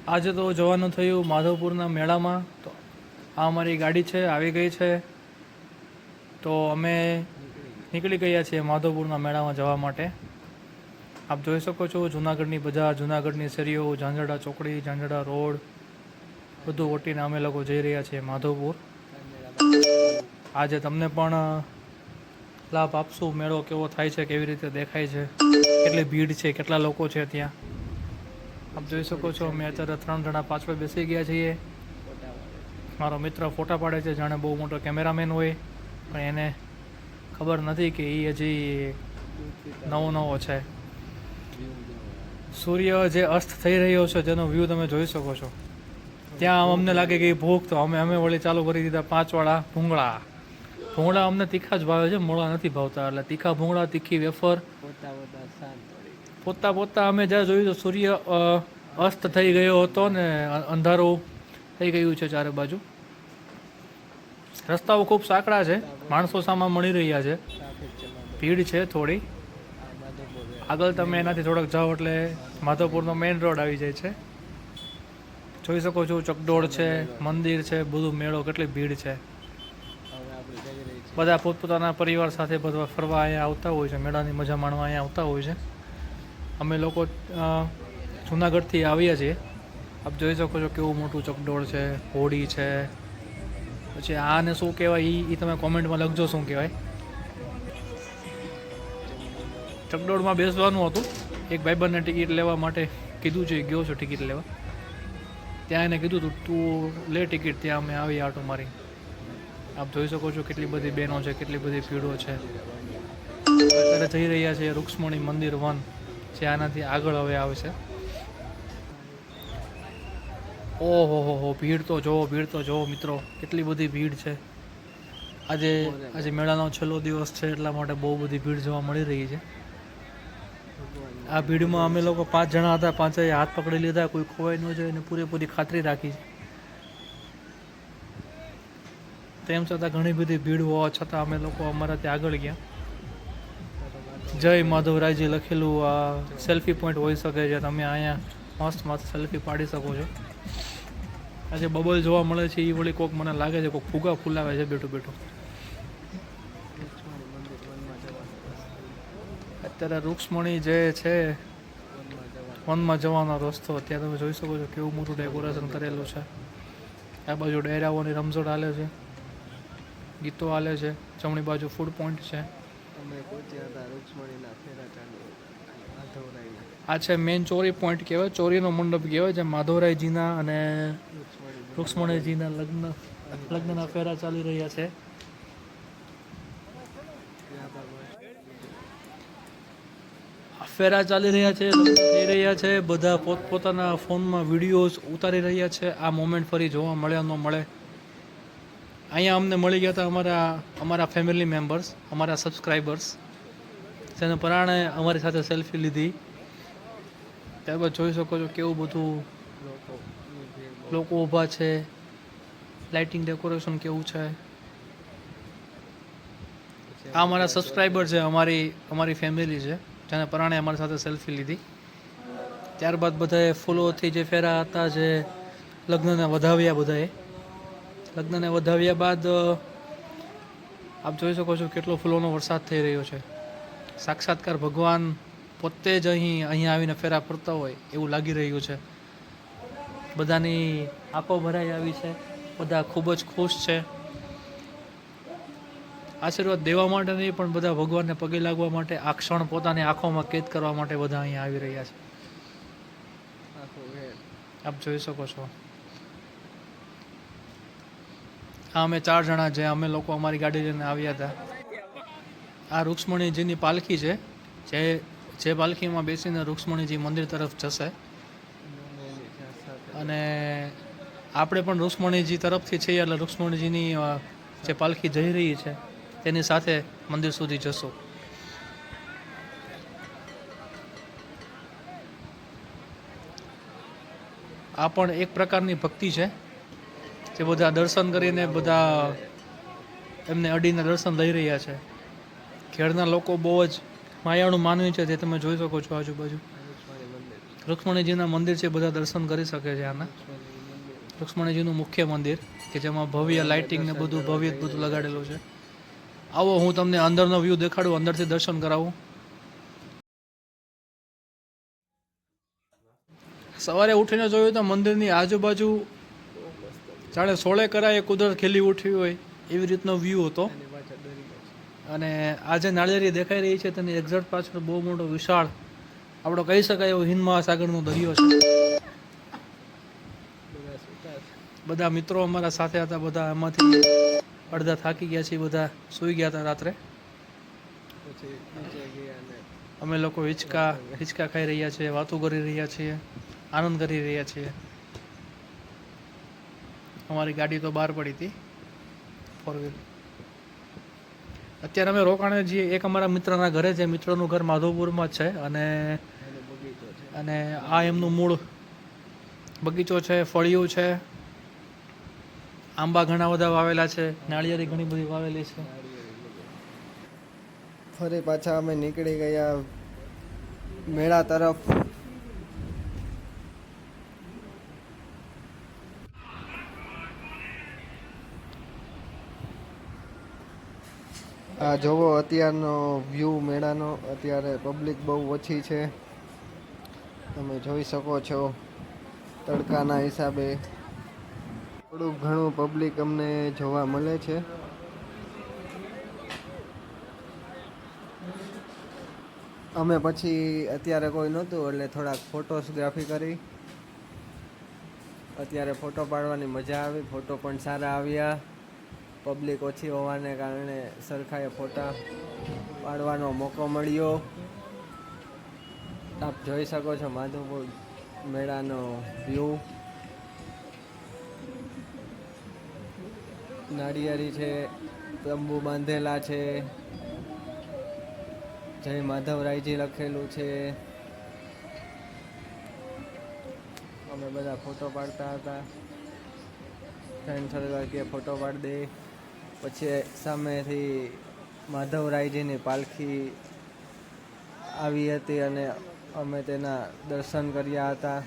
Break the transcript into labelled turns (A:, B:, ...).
A: આજે તો જવાનું થયું માધવપુરના મેળામાં. તો આ અમારી ગાડી છે, આવી ગઈ છે. તો અમે નીકળી ગયા છીએ માધવપુરના મેળામાં જવા માટે. આપ જોઈ શકો છો જૂનાગઢની બજાર, જૂનાગઢની શેરીઓ, ઝાંઝરડા ચોકડી, ઝાંઝરડા રોડ બધું વટીને અમે લોકો જઈ રહ્યા છીએ માધવપુર. આજે તમને પણ લાભ આપશું મેળો કેવો થાય છે, કેવી રીતે દેખાય છે, કેટલી ભીડ છે, કેટલા લોકો છે ત્યાં. આપ જોઈ શકો છો અમે અત્યારે 3 જણા પાછળ બેસી ગયા છીએ. મારો મિત્ર ફોટા પાડે છે જાણે બહુ મોટો કેમેરામેન હોય, પણ એને ખબર નથી કે એ હજી નવો છે. સૂર્ય જે અસ્ત થઈ રહ્યો છે જેનો વ્યૂ તમે જોઈ શકો છો. ત્યાં અમને લાગે કે ભૂખ, તો અમે વળી ચાલુ કરી દીધા 5 વાળા ભૂંગળા અમને તીખા જ ભાવે છે, મોળા નથી ભાવતા. એટલે તીખા ભૂંગળા, તીખી વેફર. પોતા અમે જ્યાં જોયું તો સૂર્ય અસ્ત થઈ ગયો હતો ને અંધારું થઈ ગયું છે ચારે બાજુ. રસ્તાઓ ખૂબ સાંકડા છે, માણસો સામા મળી રહ્યા છે, ભીડ છે થોડી. આગળ તમે એનાથી થોડાક જાઓ એટલે માધવપુરનો મેઇન રોડ આવી જાય છે. જોઈ શકો છો ચકડોળ છે, મંદિર છે, બધું મેળો, કેટલી ભીડ છે. બધા પોતપોતાના પરિવાર સાથે બધા ફરવા અહીંયા આવતા હોય છે, મેળાની મજા માણવા અહીંયા આવતા હોય છે. અમે લોકો જૂનાગઢથી આવ્યા છીએ. આપ જોઈ શકો છો કેવું મોટું ચકડોળ છે, હોડી છે. પછી આને શું કહેવાય એ તમે કોમેન્ટમાં લખજો શું કહેવાય. ચકડોળમાં બેસવાનું હતું. એક ભાઈબંધને ટિકિટ લેવા માટે કીધું છે, ગયો છો ટિકિટ લેવા. ત્યાં એને કીધું તું લે ટિકિટ, ત્યાં અમે આવી આટો મારી. આપ જોઈ શકો છો કેટલી બધી બહેનો છે, કેટલી બધી ભીડો છે. અત્યારે જઈ રહ્યા છે રૂક્ષ્મણી મંદિર 1, જે આનાથી આગળ હવે આવશે. ઓહો, ભીડ તો જોવો મિત્રો, કેટલી બધી ભીડ છે. આજે મેળાનો છેલ્લો દિવસ છે એટલા માટે બહુ બધી ભીડ જોવા મળી રહી છે. આ ભીડમાં અમે લોકો 5 જણા હતા, 5એ હાથ પકડી લીધા, કોઈ ખોવાઈ ન જાય અને પૂરેપૂરી ખાતરી રાખી છે. તેમ છતાં ઘણી બધી ભીડ હોવા છતાં અમે લોકો અમારા ત્યાં આગળ ગયા. જય માધવરાયજી લખેલું આ સેલ્ફી પોઈન્ટ હોઈ શકે છે. તમે અહીંયા મસ્ત સેલ્ફી પાડી શકો છો. આજે બબલ જોવા મળે છે એ વળી કોઈક મને લાગે છે કોઈક ફુગા ફૂલાવે છે બેઠું. અત્યારે રૂક્ષ્મણી જે છે વનમાં જવાનો રસ્તો, અત્યારે તમે જોઈ શકો છો કેવું મોટું ડેકોરેશન કરેલું છે. આ બાજુ ડાયરાઓની રમઝટ હાલે છે, ગીતો હાલે છે. જમણી બાજુ ફૂડ પોઈન્ટ છે. આ છે મેઇન ચોરી પોઈન્ટ કહેવાય, ચોરીનો મંડપ કહેવાય, જે માધવરાયજીના અને રૂક્ષ્મણીજીના લગ્નના ફેરા ચાલી રહ્યા છે. થઈ રહ્યા છે. બધા પોતપોતાના ફોનમાં વિડીયોઝ ઉતારી રહ્યા છે. આ મોમેન્ટ ફરી જોવા મળે ન મળે. અહીંયા અમને મળી ગયા હતા અમારા ફેમિલી મેમ્બર્સ, અમારા સબસ્ક્રાઈબર્સ, જેને પરાણે અમારી સાથે સેલ્ફી લીધી. ત્યારબાદ જોઈ શકો છો કેવું બધું લોકો ઊભા છે, લાઇટિંગ ડેકોરેશન કેવું છે. આ અમારા સબસ્ક્રાઈબર છે, અમારી ફેમિલી છે, જેને પરાણે અમારી સાથે સેલ્ફી લીધી. ત્યારબાદ બધાએ ફૂલોથી જે ફેરા હતા, જે લગ્નને વધાવ્યા બાદ આપ જોઈ શકો છો કેટલો ફૂલોનો વરસાદ થઈ રહ્યો છે. સાક્ષાત્કાર ભગવાન પોતે જ અહીંયા આવીને ફેરા ફરતા હોય એવું લાગી રહ્યું છે. બધાની આંખો ભરાઈ આવી છે, બધા ખૂબ જ ખુશ છે. આશીર્વાદ દેવા માટે નહીં, પણ બધા ભગવાનને પગે લાગવા માટે, આ ક્ષણ પોતાની આંખોમાં કેદ કરવા માટે બધા અહીંયા આવી રહ્યા છે. આપ જોઈ શકો છો. આ અમે 4 જણા જે અમે લોકો અમારી ગાડી લઈને આવ્યા હતા. આ રૂક્ષ્મણીજીની પાલખી છે, જે પાલખીમાં બેસીને રૂક્ષ્મણીજી મંદિર તરફ જશે. અને આપણે પણ રૂક્ષ્મણીજી તરફથી છીએ, એટલે રૂક્ષ્મણીજીની જે પાલખી જઈ રહી છે તેની સાથે મંદિર સુધી જશું. આ પણ એક પ્રકારની ભક્તિ છે, જે બધા દર્શન કરીને બધા એમને અડીને દર્શન લઈ રહ્યા છે. ઘેરના લોકો બહુ જ માયાળું માનવી છે, જે તમે જોઈ શકો છો આજુબાજુ. રુક્ષ્મણીજીના મંદિર છે, બધા દર્શન કરી શકે છે આના. રુક્ષ્મણીજીનું મુખ્ય મંદિર કે જેમાં ભવ્ય લાઇટિંગ ને બધું ભવ્ય બધું લગાડેલું છે. આવો હું તમને અંદરનો વ્યૂ દેખાડું, અંદરથી દર્શન કરાવું. સવારે ઉઠીને જોયું તો મંદિરની આજુબાજુ જાણે સોળે કરાએ કુદરત ખીલી ઉઠી હોય એવી રીતનો વ્યૂ હતો. અને આ જે નાળિયેરી દેખાઈ રહી છે તેની એક્ઝેક્ટ પાછળ બહુ મોટો વિશાળ આપણો કહી શકાય એવો હિન્દ મહાસાગરનો દરિયો છે. બધા મિત્રો અમારા સાથે હતા, બધા એમાંથી અડધા થાકી ગયા છે, બધા સૂઈ ગયા હતા રાત્રે. અમે લોકો હિંચકા ખાઈ રહ્યા છીએ, વાતો કરી રહ્યા છીએ, આનંદ કરી રહ્યા છીએ. અમારી ગાડી તો બહાર પડી હતી, 4 વ્હીલ. અત્યારે અમે રોકાણે છીએ એક અમારા મિત્રના ઘરે છે. મિત્રનું ઘર માધવપુરમાં જ છે અને આ એમનું મૂળ બગીચો છે, ફળિયું છે, આંબા ઘણા બધા વાવેલા છે, નાળિયેરી ઘણી બધી વાવેલી છે.
B: ફરી પાછા અમે નીકળી ગયા મેળા તરફ. આ જોવો અત્યારનો વ્યૂ મેળાનો. અત્યારે પબ્લિક બહુ ઓછી છે, તમે જોઈ શકો છો. તડકાના હિસાબે થોડુંક ઘણું પબ્લિક અમને જોવા મળે છે. અમે પછી અત્યારે કોઈ નહોતું એટલે થોડાક ફોટોગ્રાફી કરી. અત્યારે ફોટો પાડવાની મજા આવી, ફોટો પણ સારા આવ્યા. પબ્લિક ઓછી હોવાને કારણે સરખાએ ફોટા પાડવાનો મોકો મળ્યો. આપ જોઈ શકો છો માધવપુર મેળાનો વ્યૂ. નાળિયેરી છે, તંબુ બાંધેલા છે, જય માધવરાયજી લખેલું છે. અમે બધા ફોટો પાડતા હતા. ફ્રેન્ડ સર્કલ કે ફોટો પાડી દે. પછી સામેથી માધવરાયજીની પાલખી આવી હતી અને અમે તેના દર્શન કર્યા હતા.